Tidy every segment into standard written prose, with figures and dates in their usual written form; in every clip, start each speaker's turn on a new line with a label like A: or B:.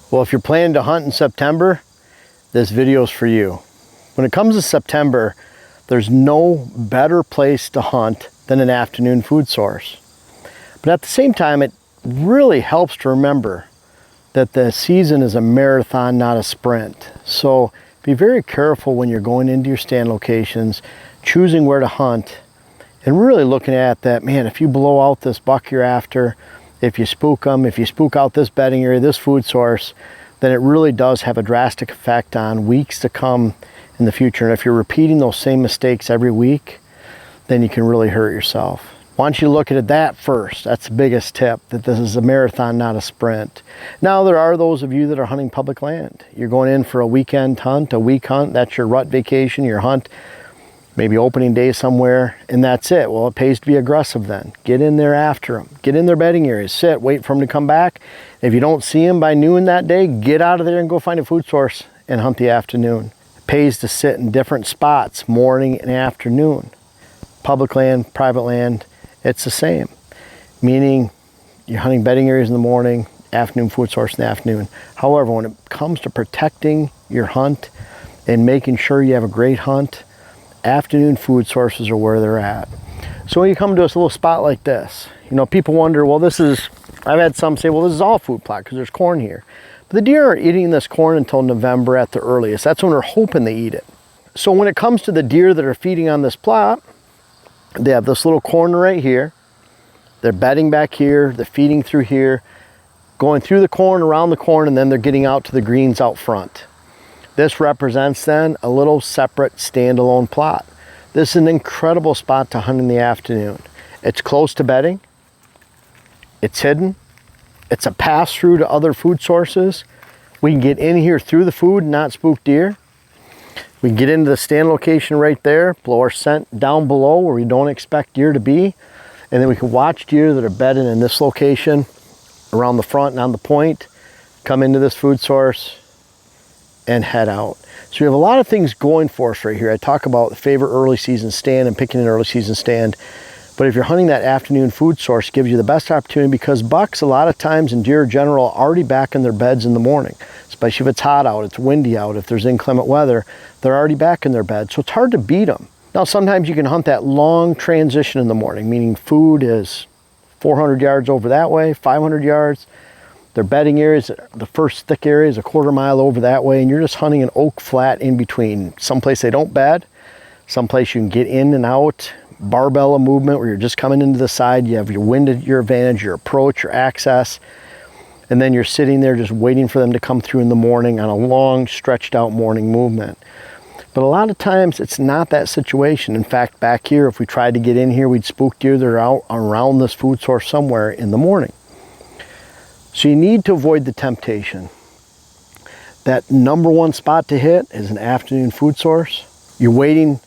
A: Well, if you're planning to hunt in September, this video is for you. When it comes to September, there's no better place to hunt than an afternoon food source. But at the same time, it really helps to remember that the season is a marathon, not a sprint. So be very careful when you're going into your stand locations, choosing where to hunt, and really looking at that, man, if you blow out this buck you're after, if you spook them, if you spook out this bedding area, this food source, then it really does have a drastic effect on weeks to come in the future. And if you're repeating those same mistakes every week, then you can really hurt yourself. Why don't you look at that first? That's the biggest tip, that this is a marathon, not a sprint. Now, there are those of you that are hunting public land. You're going in for a weekend hunt, a week hunt, that's your rut vacation, your hunt, maybe opening day somewhere, and that's it. Well, it pays to be aggressive then. Get in there after them. Get in their bedding areas, sit, wait for them to come back. If you don't see them by noon that day, get out of there and go find a food source and hunt the afternoon. It pays to sit in different spots, morning and afternoon. Public land, private land, it's the same. Meaning you're hunting bedding areas in the morning, afternoon food source in the afternoon. However, when it comes to protecting your hunt and making sure you have a great hunt, afternoon food sources are where they're at. So when you come to a little spot like this, you know, people wonder, well, this is, I've had some say, well, this is all food plot because there's corn here. But the deer aren't eating this corn until November at the earliest. That's when we're hoping they eat it. So when it comes to the deer that are feeding on this plot, they have this little corner right here. They're bedding back here, they're feeding through here, going through the corn, around the corn, and then they're getting out to the greens out front. This represents then a little separate standalone plot. This is an incredible spot to hunt in the afternoon. It's close to bedding, it's hidden, it's a pass through to other food sources. We can get in here through the food and not spook deer. We can get into the stand location right there, blow our scent down below where we don't expect deer to be, and then we can watch deer that are bedded in this location around the front and on the point, come into this food source, and head out. So we have a lot of things going for us right here. I talk about the favorite early season stand and picking an early season stand. But if you're hunting that afternoon food source, it gives you the best opportunity because bucks a lot of times and deer in general are already back in their beds in the morning. Especially if it's hot out, it's windy out, if there's inclement weather, they're already back in their bed. So it's hard to beat them. Now sometimes you can hunt that long transition in the morning, meaning food is 400 yards over that way, 500 yards. Their bedding areas, the first thick area is a quarter mile over that way, and you're just hunting an oak flat in between. Someplace they don't bed, someplace you can get in and out, barbell of movement where you're just coming into the side, you have your wind at your advantage, your approach, your access, and then you're sitting there just waiting for them to come through in the morning on a long, stretched out morning movement. But a lot of times it's not that situation. In fact, back here, if we tried to get in here, we'd spook deer that are out around this food source somewhere in the morning. So you need to avoid the temptation. That number one spot to hit is an afternoon food source. You're waiting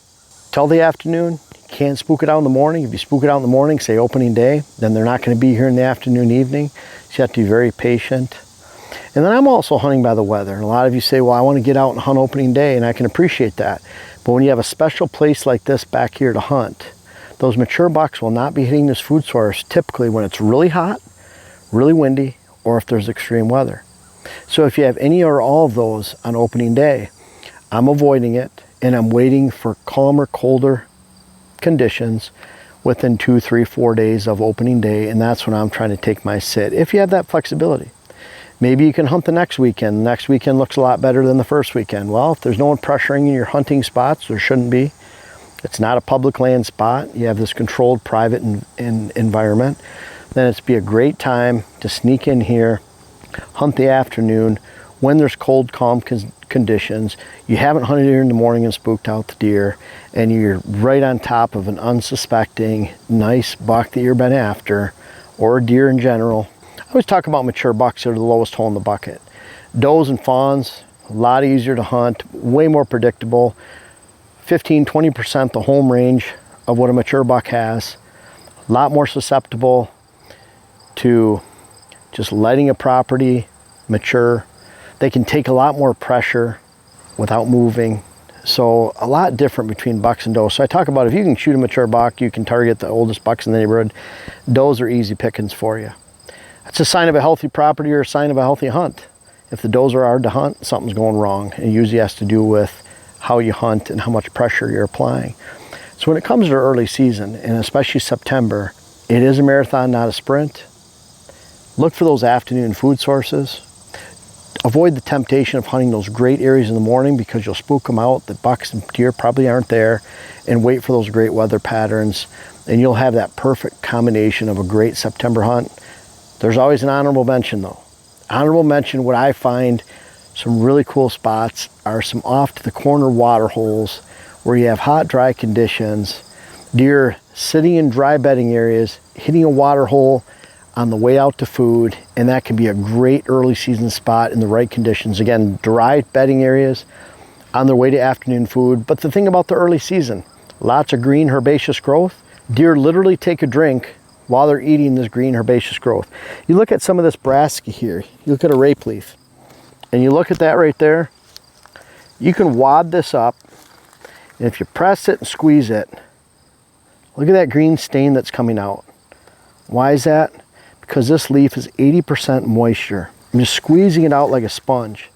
A: till the afternoon. You can't spook it out in the morning. If you spook it out in the morning, say opening day, then they're not going to be here in the afternoon, evening. So you have to be very patient. And then I'm also hunting by the weather. And a lot of you say, well, I want to get out and hunt opening day, and I can appreciate that. But when you have a special place like this back here to hunt, those mature bucks will not be hitting this food source typically when it's really hot, really windy, or if there's extreme weather. So if you have any or all of those on opening day, I'm avoiding it and I'm waiting for calmer, colder conditions within 2, 3, 4 days of opening day, and that's when I'm trying to take my sit, if you have that flexibility. Maybe you can hunt the next weekend. The next weekend looks a lot better than the first weekend. Well, if there's no one pressuring in your hunting spots, there shouldn't be. It's not a public land spot. You have this controlled private environment. Then it's be a great time to sneak in here, hunt the afternoon when there's cold, calm conditions. You haven't hunted here in the morning and spooked out the deer, and you're right on top of an unsuspecting, nice buck that you've been after, or a deer in general. I always talk about mature bucks that are the lowest hole in the bucket. Does and fawns, a lot easier to hunt, way more predictable. 15-20% the home range of what a mature buck has. A lot more susceptible to just letting a property mature. They can take a lot more pressure without moving. So a lot different between bucks and does. So I talk about if you can shoot a mature buck, you can target the oldest bucks in the neighborhood. Does are easy pickings for you. That's a sign of a healthy property or a sign of a healthy hunt. If the does are hard to hunt, something's going wrong. It usually has to do with how you hunt and how much pressure you're applying. So when it comes to early season, and especially September, it is a marathon, not a sprint. Look for those afternoon food sources. Avoid the temptation of hunting those great areas in the morning because you'll spook them out. The bucks and deer probably aren't there, and wait for those great weather patterns, and you'll have that perfect combination of a great September hunt. There's always an honorable mention though. Honorable mention, what I find some really cool spots are some off to the corner water holes where you have hot, dry conditions, deer sitting in dry bedding areas, hitting a water hole on the way out to food, and that can be a great early season spot in the right conditions. Again, dry bedding areas on their way to afternoon food. But the thing about the early season, lots of green herbaceous growth. Deer literally take a drink while they're eating this green herbaceous growth. You look at some of this brassica here, you look at a rape leaf, and you look at that right there, you can wad this up, and if you press it and squeeze it, look at that green stain that's coming out. Why is that? Because this leaf is 80% moisture. I'm just squeezing it out like a sponge.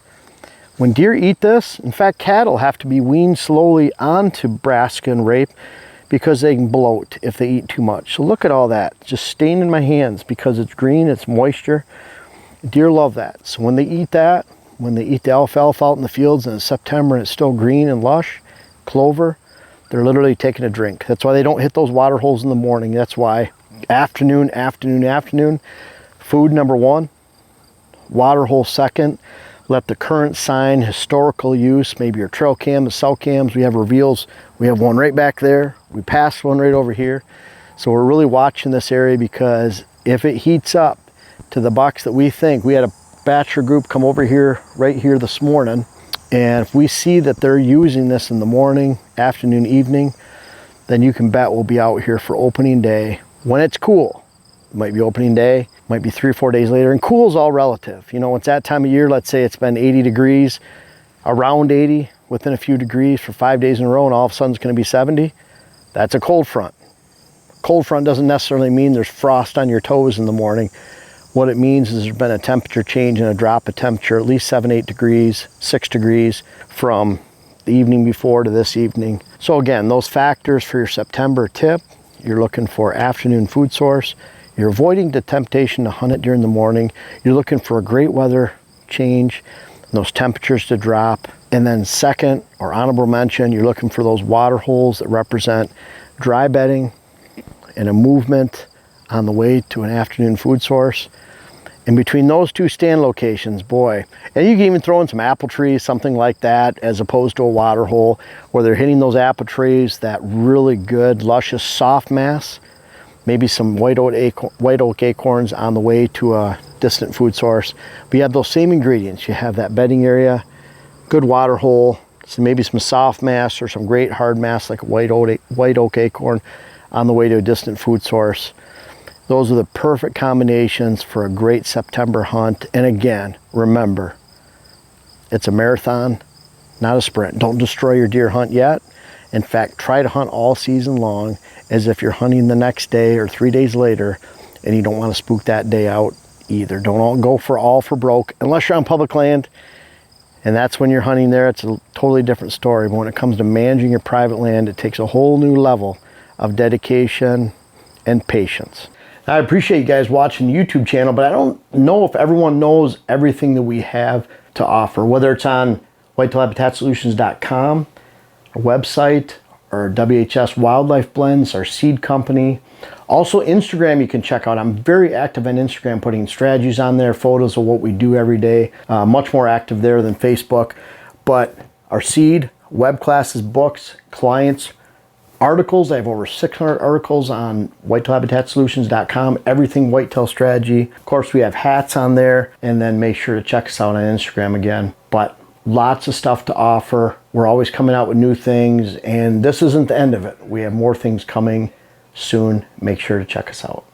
A: When deer eat this, in fact, cattle have to be weaned slowly onto brassica and rape because they can bloat if they eat too much. So look at all that, just staining my hands because it's green, it's moisture. Deer love that. So when they eat that, when they eat the alfalfa out in the fields in September and it's still green and lush, clover, they're literally taking a drink. That's why they don't hit those water holes in the morning. That's why afternoon, food number one, water hole second. Let the current sign, historical use, maybe your trail cam, the cell cams, we have reveals. We have one right back there. We passed one right over here. So we're really watching this area because if it heats up to the bucks that we think, we had a bachelor group come over here, right here this morning, and if we see that they're using this in the morning, afternoon, evening, then you can bet we'll be out here for opening day when it's cool. It might be opening day, might be 3 or 4 days later, and cool is all relative. You know, it's that time of year, let's say it's been 80 degrees, around 80, within a few degrees for 5 days in a row, and all of a sudden it's gonna be 70. That's a cold front. Cold front doesn't necessarily mean there's frost on your toes in the morning. What it means is there's been a temperature change and a drop of temperature, at least 7, 8 degrees, 6 degrees from the evening before to this evening. So again, those factors for your September tip, you're looking for afternoon food source. You're avoiding the temptation to hunt it during the morning. You're looking for a great weather change, those temperatures to drop. And then second, or honorable mention, you're looking for those water holes that represent dry bedding and a movement on the way to an afternoon food source. And between those two stand locations, boy, and you can even throw in some apple trees, something like that, as opposed to a water hole where they're hitting those apple trees, that really good, luscious, soft mass, maybe some white oak acorns on the way to a distant food source. But you have those same ingredients. You have that bedding area, good water hole, so maybe some soft mass or some great hard mass like a white oak acorn on the way to a distant food source. Those are the perfect combinations for a great September hunt. And again, remember, it's a marathon, not a sprint. Don't destroy your deer hunt yet. In fact, try to hunt all season long as if you're hunting the next day or 3 days later, and you don't want to spook that day out either. Don't all go for all for broke unless you're on public land, and that's when you're hunting there. It's a totally different story. But when it comes to managing your private land, it takes a whole new level of dedication and patience. I appreciate you guys watching the YouTube channel, but I don't know if everyone knows everything that we have to offer, whether it's on whitetailhabitatsolutions.com, our website, our WHS Wildlife Blends, our seed company. Also Instagram you can check out. I'm very active on Instagram, putting strategies on there, photos of what we do every day. Much more active there than Facebook. But our seed, web classes, books, clients, articles. I have over 600 articles on whitetailhabitatsolutions.com, everything whitetail strategy. Of course, we have hats on there, and then make sure to check us out on Instagram again. But lots of stuff to offer. We're always coming out with new things, and this isn't the end of it. We have more things coming soon. Make sure to check us out.